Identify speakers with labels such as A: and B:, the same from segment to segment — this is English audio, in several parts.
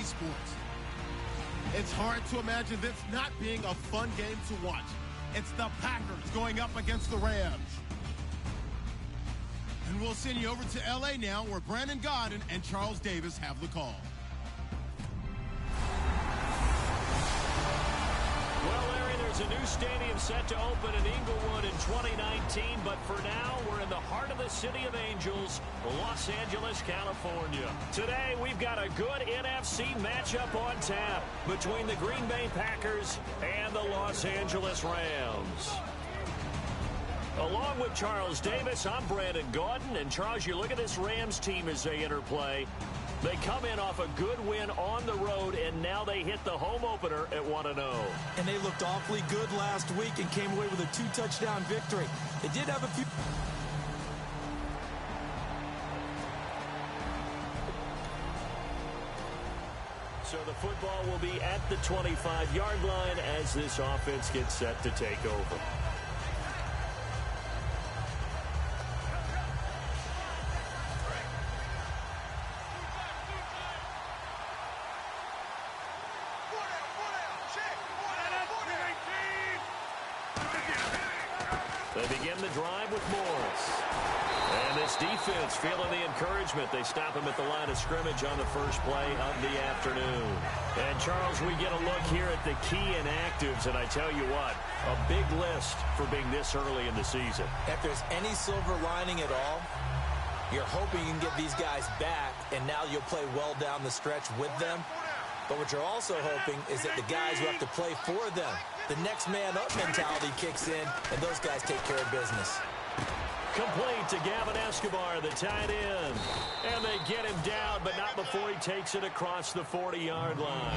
A: sports. It's hard to imagine this not being a fun game to watch. It's the Packers going up against the Rams. And we'll send you over to L.A. now, where Brandon Gaudin and Charles Davis have the call.
B: Well, Larry, there's a new stadium set to open in Inglewood in 2019, but for now, we're in the heart of the City of Angels, Los Angeles, California. Today, we've got a good NFC matchup on tap between the Green Bay Packers and the Los Angeles Rams. Along with Charles Davis, I'm Brandon Gaudin. And, Charles, you look at this Rams team as they interplay. They come in off a good win on the road, and now they hit the home opener at 1-0.
C: And they looked awfully good last week and came away with a 2-touchdown victory. They did have a few...
B: So the football will be at the 25-yard line as this offense gets set to take over. They begin the drive with Morris. And this defense feeling the encouragement. They stop him at the line of scrimmage on the first play of the afternoon. And, Charles, we get a look here at the key inactives. And I tell you what, a big list for being this early in the season.
C: If there's any silver lining at all, you're hoping you can get these guys back, and now you'll play well down the stretch with them. But what you're also hoping is that the guys who have to play for them, the next man up mentality kicks in, and those guys take care of business.
B: Complete to Gavin Escobar, the tight end. And they get him down, but not before he takes it across the 40-yard line.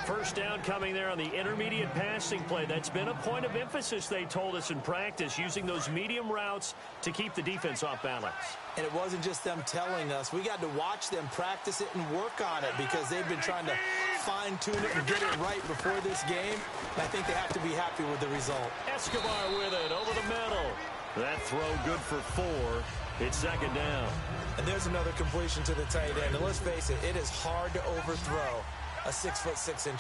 B: First down coming there on the intermediate passing play. That's been a point of emphasis, they told us in practice, using those medium routes to keep the defense off balance.
C: And it wasn't just them telling us. We got to watch them practice it and work on it because they've been trying to fine-tune it and get it right before this game. And I think they have to be happy with the result.
B: Escobar with it over the middle. That throw good for 4. It's second down.
C: And there's another completion to the tight end. And let's face it, it is hard to overthrow a 6'6"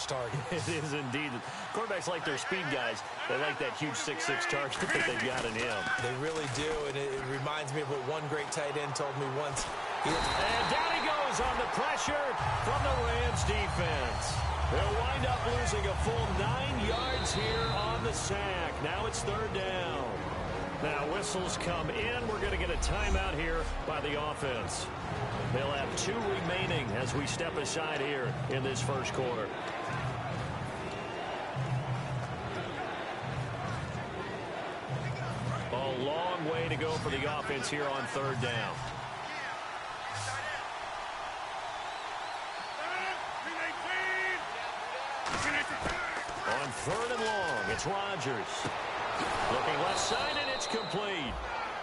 C: target.
B: It is indeed. Quarterbacks like their speed guys. They like that huge 6'6" target that they've got in him.
C: They really do, and it reminds me of what one great tight end told me once.
B: And down he goes on the pressure from the Rams defense. They'll wind up losing a full 9 yards here on the sack. Now it's third down. Now whistles come in. We're going to get a timeout here by the offense. They'll have 2 remaining as we step aside here in this first quarter. A long way to go for the offense here on third down. On third and long, it's Rodgers. Looking left side, and it's complete.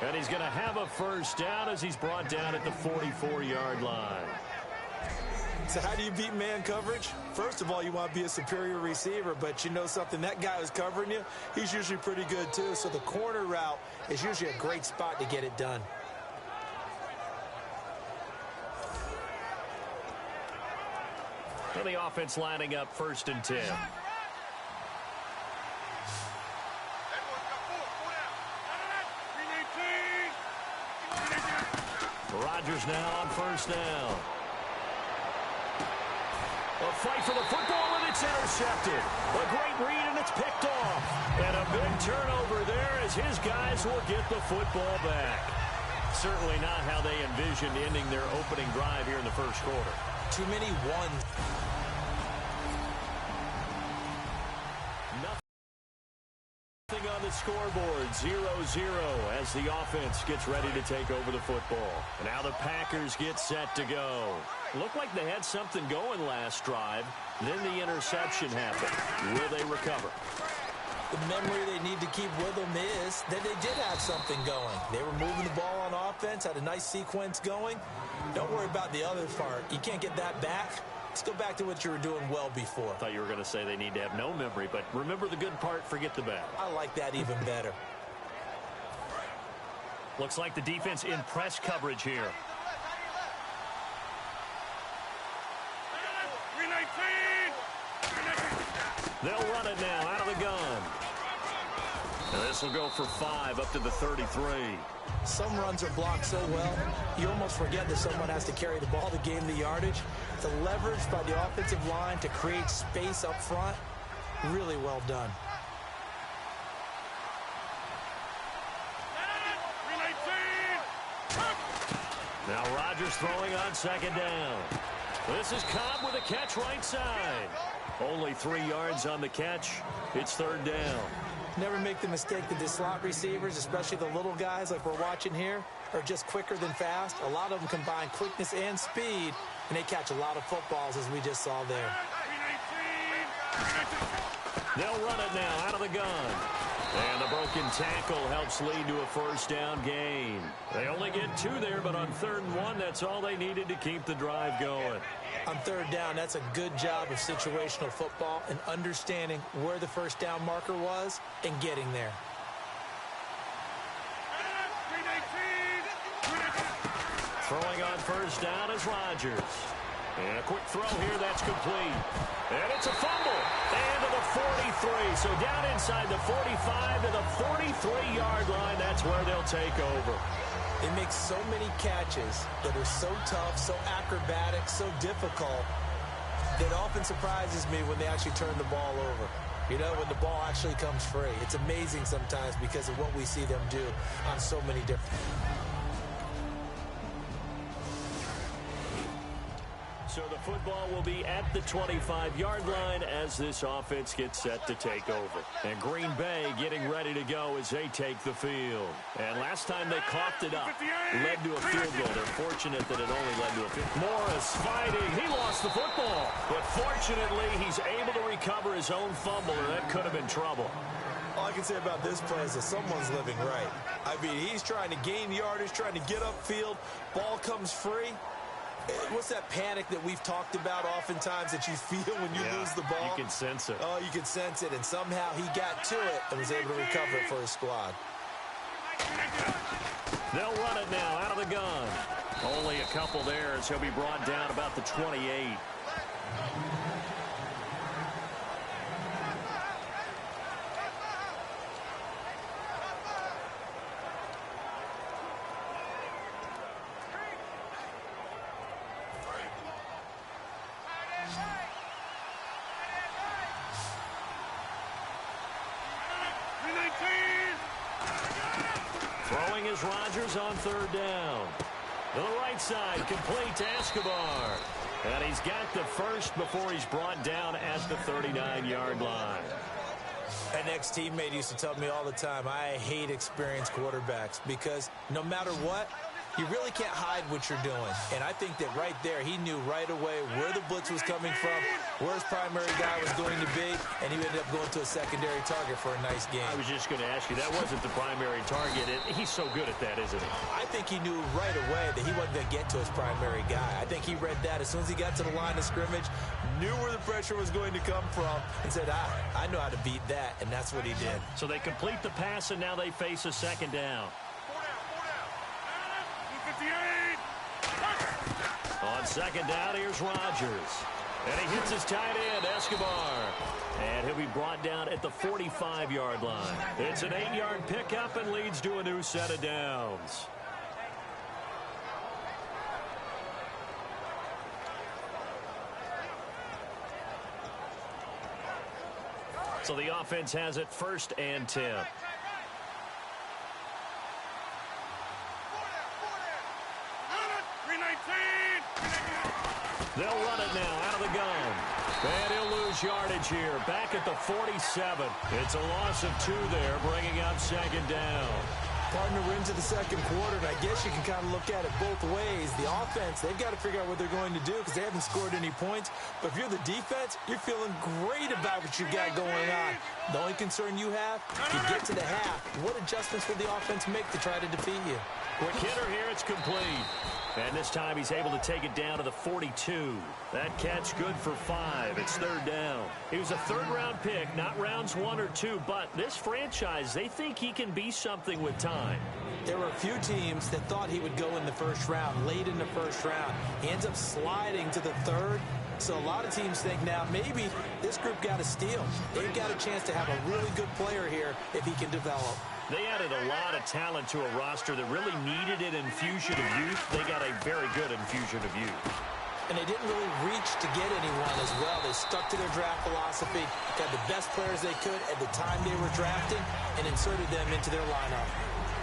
B: And he's going to have a first down as he's brought down at the 44-yard line.
C: So how do you beat man coverage? First of all, you want to be a superior receiver, but you know something, that guy who's covering you, he's usually pretty good too. So the corner route is usually a great spot to get it done.
B: And the offense lining up first and 10. Rodgers now on first down. A fight for the football, and it's intercepted. A great read, and it's picked off. And a big turnover there as his guys will get the football back. Certainly not how they envisioned ending their opening drive here in the first quarter.
C: Too many ones.
B: Nothing on the scoreboard, 0-0 as the offense gets ready to take over the football. Now the Packers get set to go. Looked like they had something going last drive. Then the interception happened. Will they recover?
C: The memory they need to keep with them is that they did have something going. They were moving the ball on offense, had a nice sequence going. Don't worry about the other part. You can't get that back. Let's go back to what you were doing well before.
B: I thought you were going to say they need to have no memory, but remember the good part, forget the bad.
C: I like that even better.
B: Looks like the defense in press coverage here. They'll run it now out of the gun. And this will go for 5 up to the 33.
C: Some runs are blocked so well, you almost forget that someone has to carry the ball to gain the yardage. The leverage by the offensive line to create space up front, really well done.
B: Now Rodgers throwing on second down. This is Cobb with a catch right side. Only 3 yards on the catch. It's third down.
C: Never make the mistake that the slot receivers, especially the little guys like we're watching here, are just quicker than fast. A lot of them combine quickness and speed, and they catch a lot of footballs, as we just saw there.
B: They'll run it now out of the gun. And the broken tackle helps lead to a first down gain. They only get 2 there, but on 3rd and 1, that's all they needed to keep the drive going.
C: On 3rd down, that's a good job of situational football and understanding where the first down marker was and getting there.
B: Throwing on first down is Rodgers. And a quick throw here, that's complete. And it's a fumble. And to the 43. So down inside the 45 to the 43-yard line. That's where they'll take over.
C: They make so many catches that are so tough, so acrobatic, so difficult, that often surprises me when they actually turn the ball over. You know, when the ball actually comes free. It's amazing sometimes because of what we see them do on so many different...
B: So the football will be at the 25-yard line as this offense gets set to take over. And Green Bay getting ready to go as they take the field. And last time they coughed it up, led to a field goal. They're fortunate that it only led to a field goal. Morris fighting. He lost the football. But fortunately, he's able to recover his own fumble, or that could have been trouble.
C: All I can say about this play is that someone's living right. I mean, he's trying to gain yardage, trying to get upfield. Ball comes free. What's that panic that we've talked about oftentimes that you feel when you lose the ball?
B: You can sense it.
C: Oh, you can sense it, and somehow he got to it and was able to recover it for his squad.
B: They'll run it now out of the gun. Only a couple there as he'll be brought down about the 28. Throwing is Rodgers on 3rd down. To the right side, complete to Escobar. And he's got the first before he's brought down at the 39-yard line.
C: An ex-teammate used to tell me all the time, I hate experienced quarterbacks because no matter what, you really can't hide what you're doing. And I think that right there, he knew right away where the blitz was coming from, where his primary guy was going to be, and he ended up going to a secondary target for a nice game.
B: I was just going to ask you, that wasn't the primary target. He's so good at that, isn't he?
C: I think he knew right away that he wasn't going to get to his primary guy. I think he read that as soon as he got to the line of scrimmage, knew where the pressure was going to come from, and said, I know how to beat that, and that's what he did.
B: So they complete the pass, and now they face a second down. On second down, here's Rodgers. And he hits his tight end, Escobar. And he'll be brought down at the 45-yard line. It's an 8-yard pickup and leads to a new set of downs. So the offense has it 1st and 10. They'll run it now out of the gun. And he'll lose yardage here. Back at the 47. It's a loss of 2 there, bringing up second down.
C: Partner, we're into the second quarter, and I guess you can kind of look at it both ways. The offense, they've got to figure out what they're going to do because they haven't scored any points. But if you're the defense, you're feeling great about what you got going on. The only concern you have, you get to the half. What adjustments will the offense make to try to defeat you?
B: Quick hitter here, it's complete. And this time he's able to take it down to the 42. That catch good for 5. It's 3rd down. He was a 3rd-round pick, not rounds 1 or 2, but this franchise, they think he can be something with time.
C: There were a few teams that thought he would go in the 1st round, late in the 1st round. He ends up sliding to the 3rd. So a lot of teams think now maybe this group got a steal. They've got a chance to have a really good player here if he can develop.
B: They added a lot of talent to a roster that really needed an infusion of youth. They got a very good infusion of youth.
C: And they didn't really reach to get anyone as well. They stuck to their draft philosophy, got the best players they could at the time they were drafting, and inserted them into their lineup.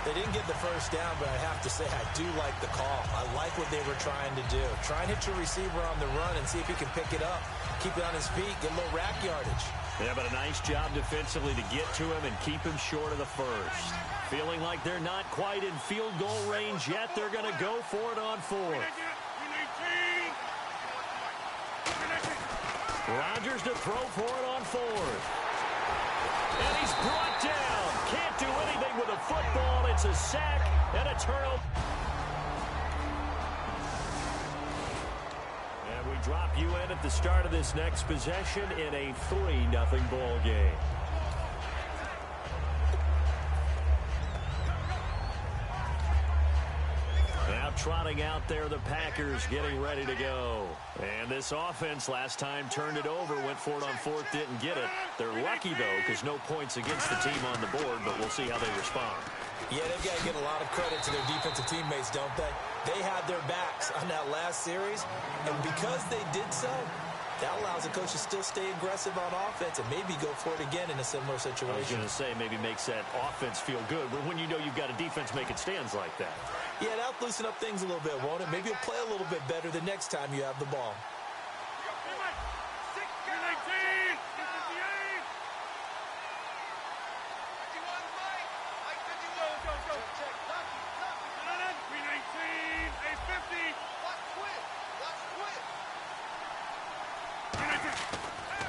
C: They didn't get the first down, but I have to say I do like the call. I like what they were trying to do. Try and hit your receiver on the run and see if he can pick it up. Keep it on his feet, get a little rack yardage.
B: Yeah, but a nice job defensively to get to him and keep him short of the first. Feeling like they're not quite in field goal range yet, they're going to go for it on fourth. Rodgers to throw for it on fourth. And he's brought down. Can't do anything with a football. It's a sack and a turnover. And we drop you in at the start of this next possession in a 3-0 ball game. Now trotting out there, the Packers getting ready to go. And this offense last time turned it over, went for it on fourth, didn't get it. They're lucky, though, because no points against the team on the board, but we'll see how they respond.
C: Yeah, they've got to give a lot of credit to their defensive teammates, don't they? They had their backs on that last series, and because they did so, that allows the coach to still stay aggressive on offense and maybe go for it again in a similar situation.
B: I was going to say, maybe makes that offense feel good, but when you know you've got a defense making stands like that.
C: Yeah, that'll loosen up things a little bit, won't it? Maybe you'll play a little bit better the next time you have the ball.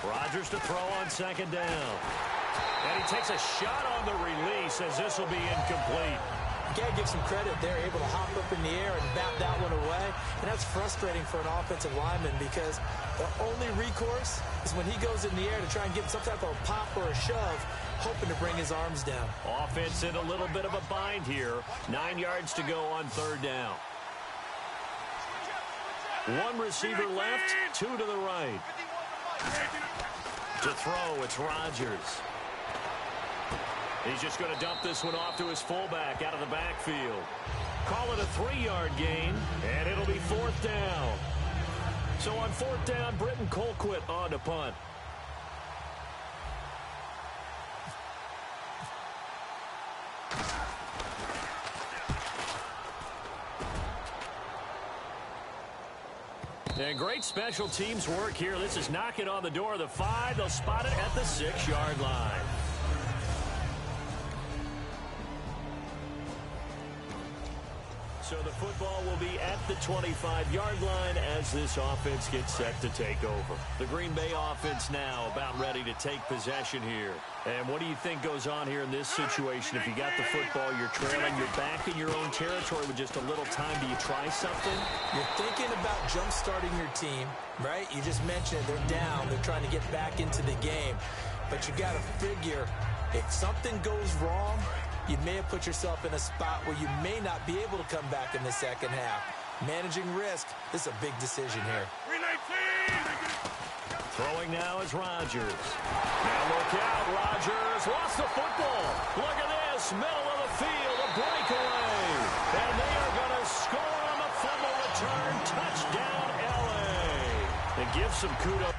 B: Rodgers to throw on second down. And he takes a shot on the release as this will be incomplete.
C: You got to give some credit. They're able to hop up in the air and bat that one away. And that's frustrating for an offensive lineman because the only recourse is when he goes in the air to try and get some type of pop or a shove, hoping to bring his arms down.
B: Offense in a little bit of a bind here. 9 yards to go on third down. One receiver left, two to the right. To throw, it's Rodgers. He's just going to dump this one off to his fullback out of the backfield. Call it a 3-yard gain, and it'll be fourth down. So on fourth down, Britton Colquitt on to punt. And great special teams work here. This is knocking on the door of the 5. They'll spot it at the 6-yard line. So the football will be at the 25-yard line as this offense gets set to take over. The Green Bay offense now about ready to take possession here. And what do you think goes on here in this situation? If you got the football, you're trailing, you're back in your own territory with just a little time. Do you try something?
C: You're thinking about jump-starting your team, right? You just mentioned it. They're down. They're trying to get back into the game. But you got to figure if something goes wrong, you may have put yourself in a spot where you may not be able to come back in the second half. Managing risk, this is a big decision here.
B: Throwing now is Rodgers. Now look out, Rodgers lost the football. Look at this, middle of the field, a breakaway. And they are going to score on the fumble return. Touchdown, L.A. And give some kudos.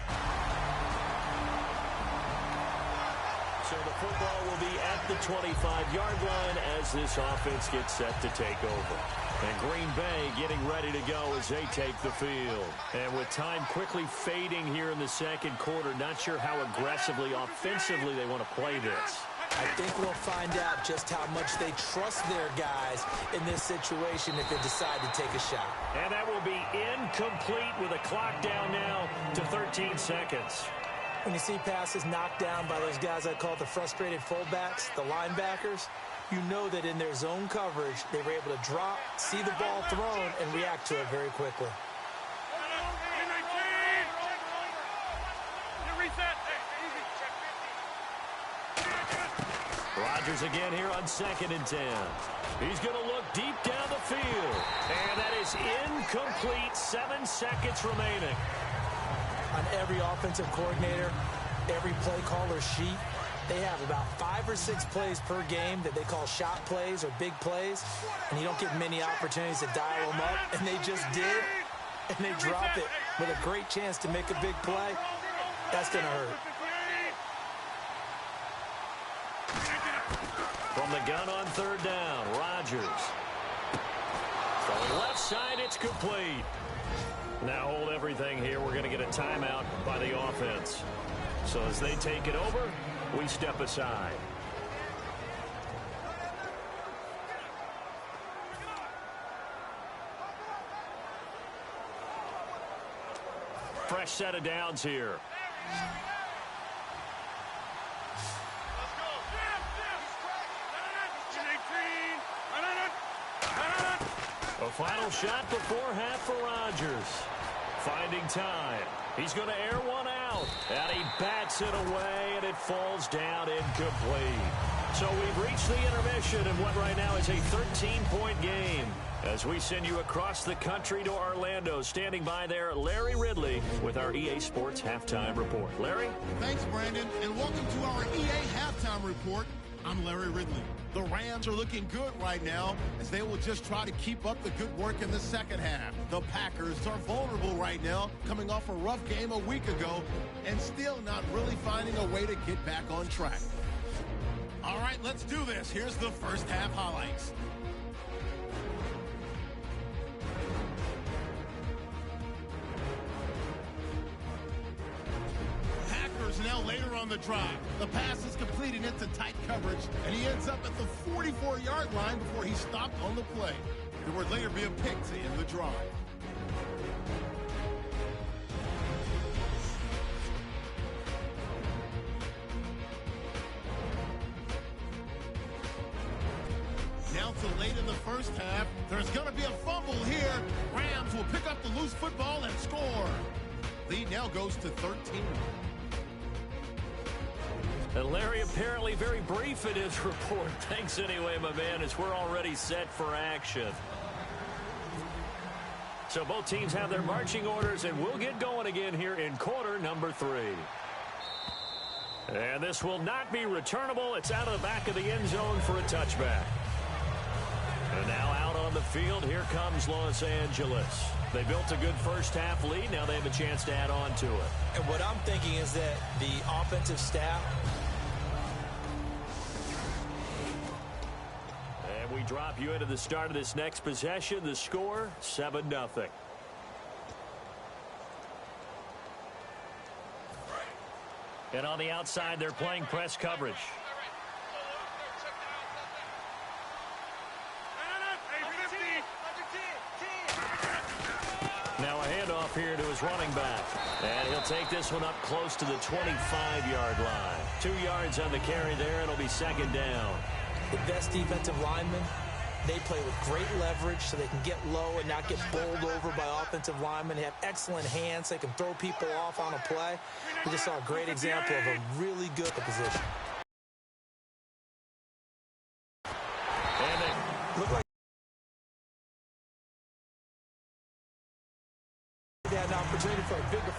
B: So the football will be at the 25-yard line as this offense gets set to take over. And Green Bay getting ready to go as they take the field. And with time quickly fading here in the second quarter, not sure how aggressively, offensively they want to play this.
C: I think we'll find out just how much they trust their guys in this situation if they decide to take a shot.
B: And that will be incomplete with a clock down now to 13 seconds.
C: When you see passes knocked down by those guys I call the frustrated fullbacks, the linebackers, you know that in their zone coverage, they were able to drop, see the ball thrown, and react to it very quickly.
B: Rodgers again here on 2nd and 10. He's going to look deep down the field. And that is incomplete. 7 seconds remaining.
C: on every offensive coordinator, every play caller sheet, they have about 5 or 6 plays per game that they call shot plays or big plays, and you don't get many opportunities to dial them up, and they just did, and they drop it with a great chance to make a big play. That's going to hurt.
B: From the gun on third down, Rodgers. Throwing left side, it's complete. Now hold everything here. We're going to get a timeout by the offense. So as they take it over, we step aside. Fresh set of downs here. A final shot before half for Rodgers. Finding time. He's going to air one out. And he bats it away, and it falls down incomplete. So we've reached the intermission in what right now is a 13-point game. As we send you across the country to Orlando, standing by there, Larry Ridley with our EA Sports Halftime Report. Larry?
A: Thanks, Brandon, and welcome to our EA Halftime Report. I'm Larry Ridley. The Rams are looking good right now as they will just try to keep up the good work in the second half. The Packers are vulnerable right now, coming off a rough game a week ago and still not really finding a way to get back on track. All right, let's do this. Here's the first half highlights. Now later on the drive, the pass is completed into tight coverage, and he ends up at the 44-yard line before he stopped on the play. There would later be a pick to end the drive. Now to late in the first half, there's going to be a fumble here. Rams will pick up the loose football and score. Lead now goes to 13.
B: And Larry apparently very brief in his report. Thanks anyway, my man, as we're already set for action. So both teams have their marching orders, and we'll get going again here in quarter number 3. And this will not be returnable. It's out of the back of the end zone for a touchback. And now out on the field, here comes Los Angeles. They built a good first half lead. Now they have a chance to add on to it.
C: And what I'm thinking is that the offensive staff...
B: And we drop you into the start of this next possession. The score, 7-0. And on the outside, they're playing press coverage. Now a handoff here to his running back. And he'll take this one up close to the 25-yard line. 2 yards on the carry there. It'll be second down.
C: The best defensive linemen, they play with great leverage so they can get low and not get bowled over by offensive linemen. They have excellent hands. They can throw people off on a play. We just saw a great example of a really good position.
B: And they
C: look like they had an opportunity for a bigger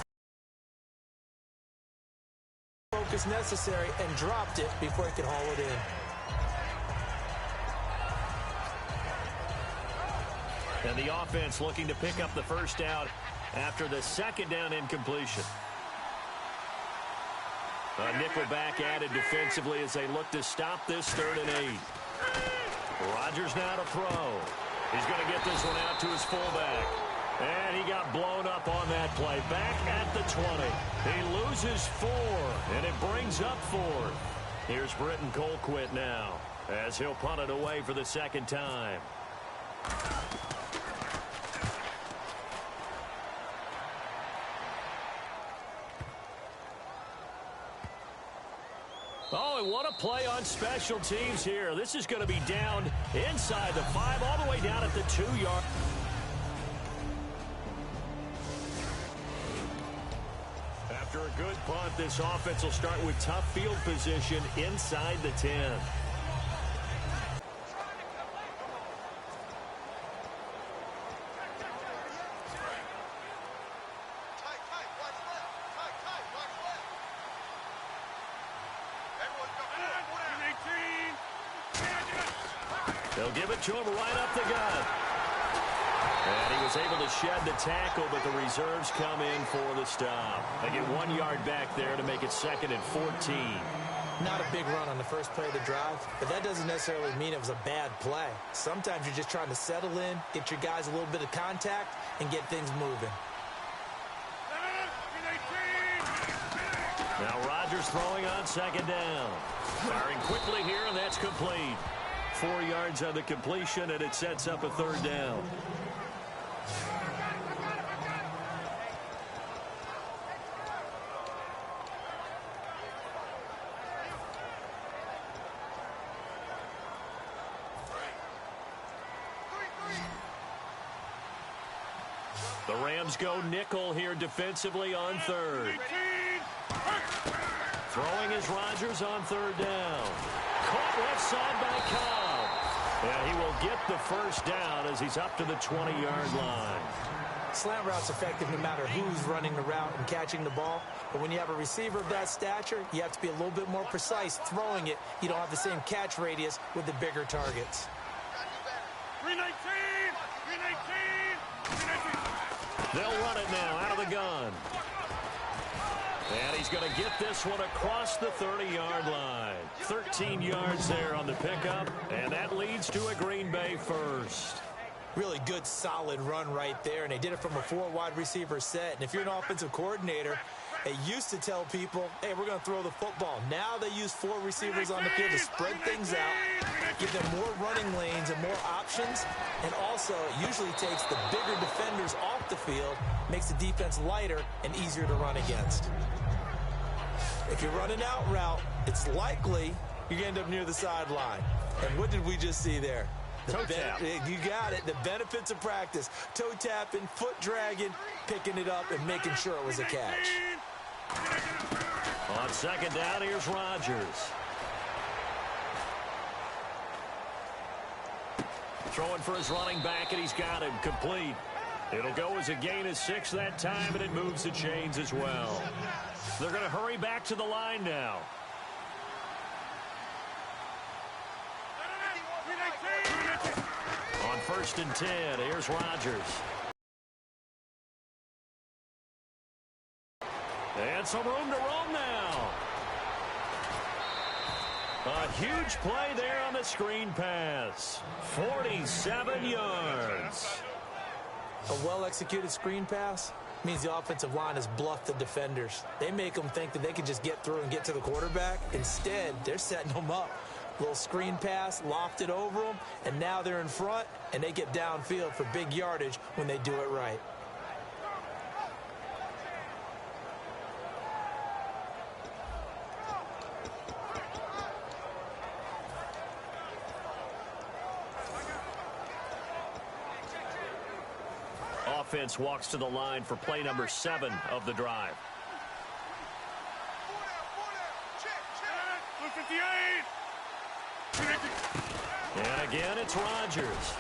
C: focus necessary and dropped it before he could haul it in.
B: And the offense looking to pick up the first down after the second down incompletion. A nickel back added defensively as they look to stop this 3rd and 8. Rodgers now to throw. He's going to get this one out to his fullback. And he got blown up on that play. Back at the 20. He loses 4, and it brings up 4th. Here's Britton Colquitt now as he'll punt it away for the second time. Oh, and what a play on special teams here. This is going to be down inside the 5, all the way down at the 2-yard. After a good punt, this offense will start with tough field position inside the 10. They'll give it to him right up the gut. And he was able to shed the tackle, but the reserves come in for the stop. They get 1 yard back there to make it 2nd and 14.
C: Not a big run on the first play of the drive, but that doesn't necessarily mean it was a bad play. Sometimes you're just trying to settle in, get your guys a little bit of contact, and get things moving.
B: Now Rodgers throwing on 2nd down. Firing quickly here, and that's complete. 4 yards on the completion, and it sets up a 3rd down. The Rams go nickel here defensively on 3rd. Throwing is Rodgers on 3rd down. Caught left side by Cobb. And he will get the 1st down as he's up to the 20-yard line.
C: Slant route's effective no matter who's running the route and catching the ball. But when you have a receiver of that stature, you have to be a little bit more precise throwing it. You don't have the same catch radius with the bigger targets.
D: 319! 319! 319!
B: They'll run it now out of the gun. And he's going to get this one across the 30-yard line. 13 yards there on the pickup, and that leads to a Green Bay 1st.
C: Really good, solid run right there, and they did it from a 4 wide receiver set. And if you're an offensive coordinator, they used to tell people, hey, we're going to throw the football. Now they use 4 receivers on the field to spread things out, give them more running lanes and more options, and also it usually takes the bigger defenders off the field, makes the defense lighter and easier to run against. If you're running out route, it's likely you're going to end up near the sideline. And what did we just see there?
B: Toe tap.
C: You got it. The benefits of practice. Toe tapping, foot dragging, picking it up, and making sure it was a catch.
B: On 2nd down, here's Rodgers. Throwing for his running back, and he's got him complete. It'll go as a gain of 6 that time, and it moves the chains as well. They're going to hurry back to the line now. On 1st and 10, here's Rodgers. And some room to roam now. A huge play there on the screen pass. 47 yards.
C: A well-executed screen pass means the offensive line has bluffed the defenders. They make them think that they can just get through and get to the quarterback. Instead, they're setting them up. Little screen pass, lofted over them, and now they're in front, and they get downfield for big yardage when they do it right.
B: Offense walks to the line for play number 7 of the drive.
D: 58!
B: And again, it's Rodgers.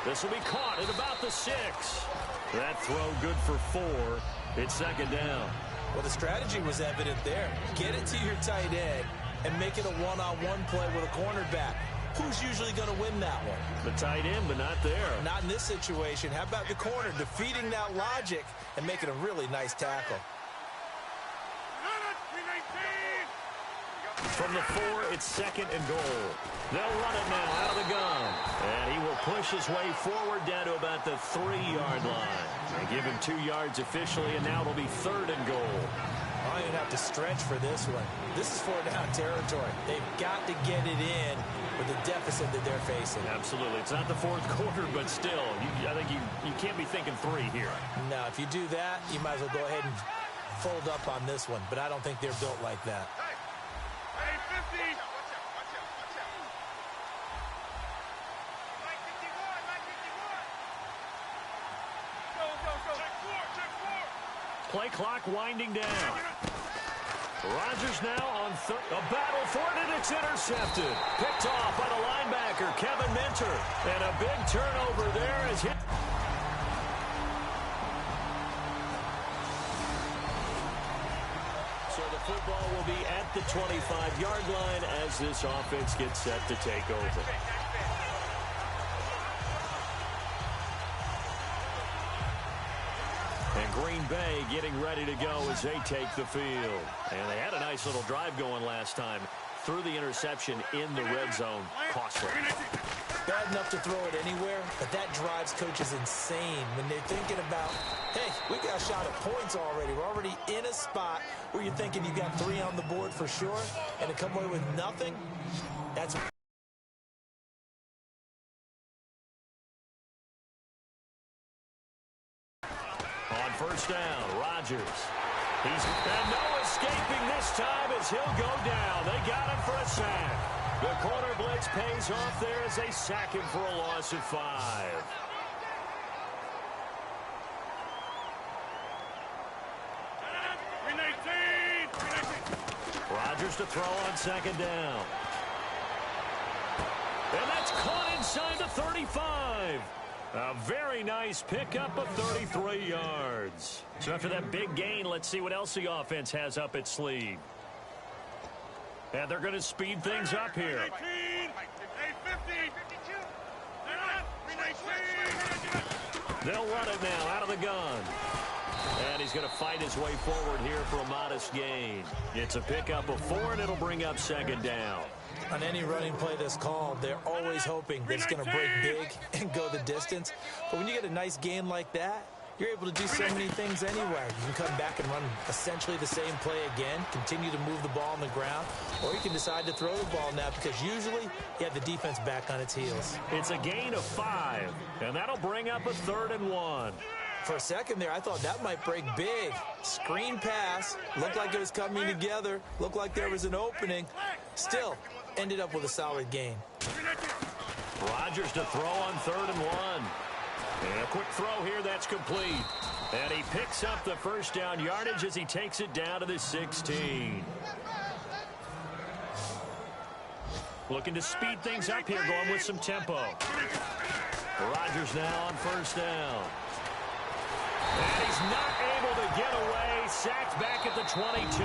B: This will be caught at about the 6. That throw good for 4. It's 2nd down.
C: Well, the strategy was evident there. Get it to your tight end and make it a one-on-one play with a cornerback. Who's usually going to win that one?
B: The tight end, but not there.
C: Not in this situation. How about the corner defeating that logic and making a really nice tackle?
B: From the 4, it's 2nd and goal. They'll run it now out of the gun. And he will push his way forward down to about the 3-yard line. They give him 2 yards officially, and now it'll be 3rd and goal.
C: I don't even have to stretch for this one. This is 4-down territory. They've got to get it in with the deficit that they're facing.
B: Absolutely. It's not the 4th quarter, but still, I think you can't be thinking 3 here.
C: No, if you do that, you might as well go ahead and fold up on this one. But I don't think they're built like that.
D: Hey, 50!
B: Play clock winding down. Rodgers now on a battle for it, and it's intercepted. Picked off by the linebacker, Kevin Minter. And a big turnover there is hit. So the football will be at the 25-yard line as this offense gets set to take over. Bay getting ready to go as they take the field. And they had a nice little drive going last time. Threw the interception in the red zone. Costly.
C: Bad enough to throw it anywhere, but that drives coaches insane when they're thinking about, hey, we got a shot at points already. We're already in a spot where you're thinking you got 3 on the board for sure, and to come away with nothing, that's...
B: On first down, Rodgers. And no escaping this time as he'll go down. They got him for a sack. The corner blitz pays off there as they sack him for a loss of 5. Rodgers to throw on second down. And that's caught inside the 35. A very nice pickup of 33 yards. So after that big gain, let's see what else the offense has up its sleeve. And they're going to speed things up here. They'll run it now out of the gun. And he's going to fight his way forward here for a modest gain. It's a pickup of 4, and it'll bring up second down.
C: On any running play that's called, they're always hoping that it's going to break big and go the distance. But when you get a nice gain like that, you're able to do so many things anywhere. You can come back and run essentially the same play again, continue to move the ball on the ground, or you can decide to throw the ball now because usually you have the defense back on its heels.
B: It's a gain of 5, and that'll bring up a 3rd and 1.
C: For a second there, I thought that might break big. Screen pass, looked like it was coming together, looked like there was an opening. Still, ended up with a solid gain.
B: Rodgers to throw on 3rd and 1. And a quick throw here that's complete. And he picks up the first down yardage as he takes it down to the 16. Looking to speed things up here, going with some tempo. Rodgers now on first down. And he's not able to get away. Sacked back at the 22.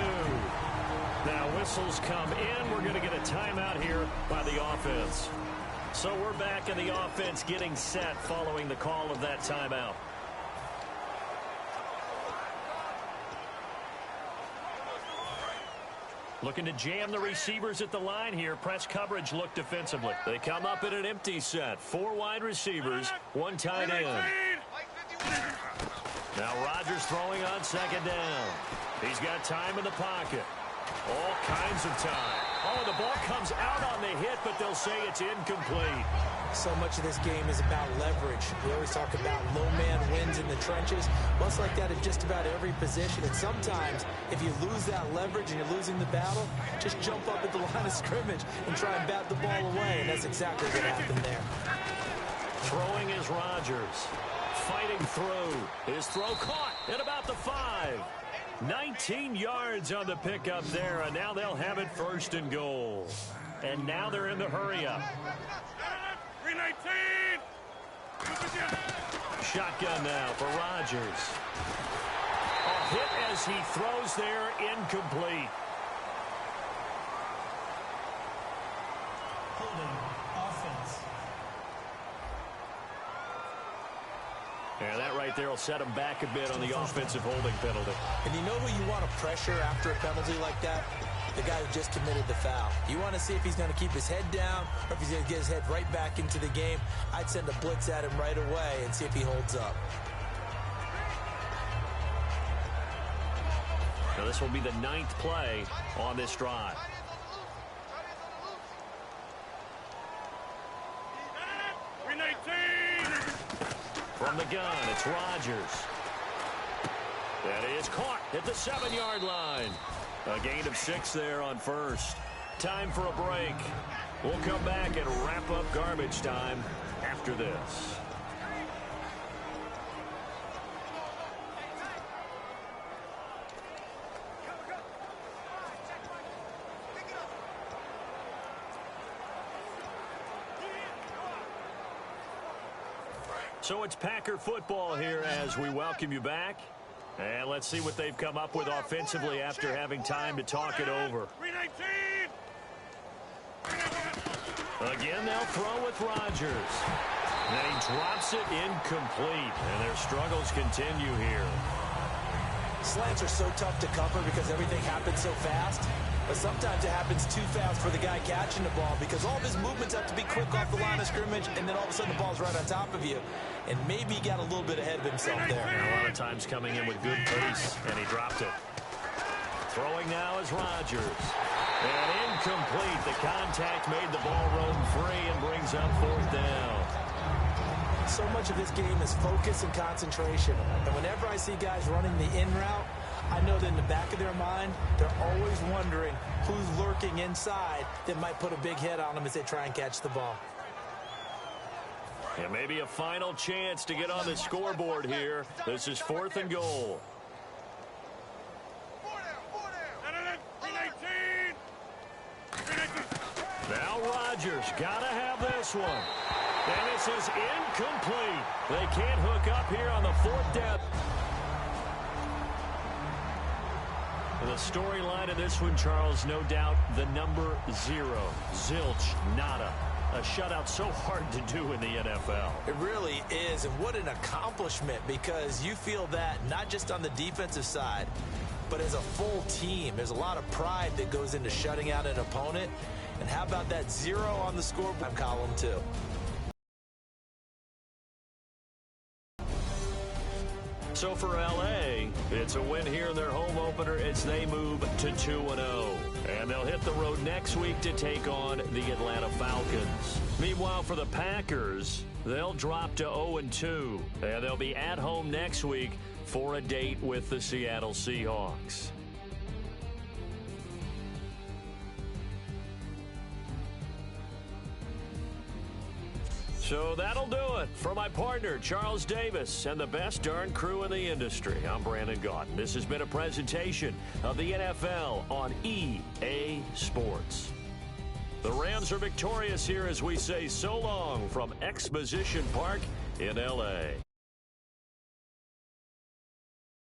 B: Now whistles come in. We're going to get a timeout here by the offense. So we're back in the offense getting set following the call of that timeout. Looking to jam the receivers at the line here. Press coverage look defensively. They come up in an empty set. 4 wide receivers, 1 tight end. Now Rodgers throwing on second down. He's got time in the pocket. All kinds of time. Oh, the ball comes out on the hit, but they'll say it's incomplete.
C: So much of this game is about leverage. We always talk about low man wins in the trenches. Well, it's like that at just about every position. And sometimes, if you lose that leverage and you're losing the battle, just jump up at the line of scrimmage and try and bat the ball away. And that's exactly what happened there.
B: Throwing is Rodgers. Fighting through. His throw caught at about the 5. 19 yards on the pickup there, and now they'll have it 1st and goal. And now they're in the hurry-up.
D: 319.
B: Shotgun now for Rodgers. A hit as he throws there, incomplete.
C: Holding offense.
B: And that right there will set him back a bit on the offensive holding penalty.
C: And you know who you want to pressure after a penalty like that? The guy who just committed the foul. You want to see if he's going to keep his head down or if he's going to get his head right back into the game. I'd send a blitz at him right away and see if he holds up.
B: Now this will be the 9th play on this drive. From the gun, it's Rodgers. That is caught at the 7-yard line. A gain of 6 there on first. Time for a break. We'll come back and wrap up garbage time after this. So it's Packer football here as we welcome you back. And let's see what they've come up with offensively after having time to talk it over. Again, they'll throw with Rodgers. And he drops it incomplete. And their struggles continue here.
C: Slants are so tough to cover because everything happens so fast. But sometimes it happens too fast for the guy catching the ball because all of his movements have to be quick off the line of scrimmage, and then all of a sudden the ball's right on top of you. And maybe he got a little bit ahead of himself there.
B: And a lot of times coming in with good pace, and he dropped it. Throwing now is Rodgers. And incomplete. The contact made the ball roam free and brings up 4th down.
C: So much of this game is focus and concentration. And whenever I see guys running the in route, I know that in the back of their mind, they're always wondering who's lurking inside that might put a big hit on them as they try and catch the ball.
B: And maybe a final chance to get on the scoreboard here. This is 4th and goal. Now Rodgers got to have this one. And this is incomplete. They can't hook up here on the 4th down. The storyline of this one, Charles, no doubt the number 0. Zilch, nada. A shutout so hard to do in the NFL.
C: It really is, and what an accomplishment, because you feel that not just on the defensive side, but as a full team. There's a lot of pride that goes into shutting out an opponent. And how about that 0 on the scoreboard column, too?
B: So for L.A., it's a win here in their home opener as they move to 2-0. And they'll hit the road next week to take on the Atlanta Falcons. Meanwhile, for the Packers, they'll drop to 0-2. And they'll be at home next week for a date with the Seattle Seahawks. So that'll do it. For my partner, Charles Davis, and the best darn crew in the industry, I'm Brandon Gaudin. This has been a presentation of the NFL on EA Sports. The Rams are victorious here as we say so long from Exposition Park in L.A.